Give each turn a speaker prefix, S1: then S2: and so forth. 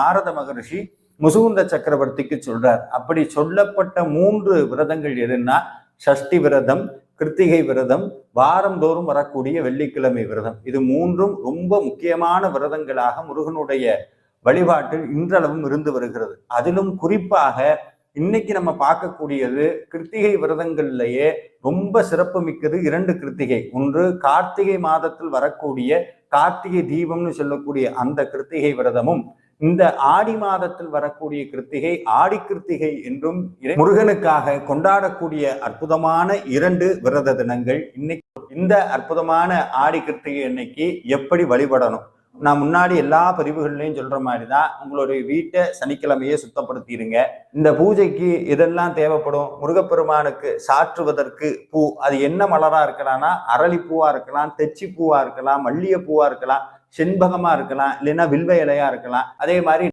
S1: நாரத மகரிஷி முசுகுந்த சக்கரவர்த்திக்கு சொல்றார். அப்படி சொல்லப்பட்ட 3 விரதங்கள் எதுன்னா சஷ்டி விரதம், கிருத்திகை விரதம், வாரந்தோறும் வரக்கூடிய வெள்ளிக்கிழமை விரதம். இது 3ம் ரொம்ப முக்கியமான விரதங்களாக முருகனுடைய வழிபாட்டில் இன்றளவும் இருந்து வருகிறது. அதிலும் குறிப்பாக இன்னைக்கு நம்ம பார்க்கக்கூடியது கிருத்திகை விரதங்கள்லயே ரொம்ப சிறப்பு மிக்கது 2 கிருத்திகை. ஒன்று கார்த்திகை மாதத்தில் வரக்கூடிய கார்த்திகை தீபம்னு சொல்லக்கூடிய அந்த கிருத்திகை விரதமும், இந்த ஆடி மாதத்தில் வரக்கூடிய கிருத்திகை ஆடி கிருத்திகை என்றும் முருகனுக்காக கொண்டாடக்கூடிய அற்புதமான 2 விரத தினங்கள். இன்னைக்கு இந்த அற்புதமான ஆடி கிருத்திகை அன்னைக்கு எப்படி வழிபடணும், நான் முன்னாடி எல்லா பதிவுகள்லையும் சொல்ற மாதிரிதான் உங்களுடைய வீட்டை சனிக்கிழமையே சுத்தப்படுத்திடுங்க. இந்த பூஜைக்கு இதெல்லாம் தேவைப்படும். முருகப்பெருமானுக்கு சாற்றுவதற்கு பூ, அது என்ன மலரா இருக்கலாம்னா அரளிப்பூவா இருக்கலாம், தெச்சி பூவா இருக்கலாம், மல்லிகை பூவா இருக்கலாம், செண்பகமா இருக்கலாம், இல்லைன்னா வில்வ இலையா இருக்கலாம். அதே மாதிரி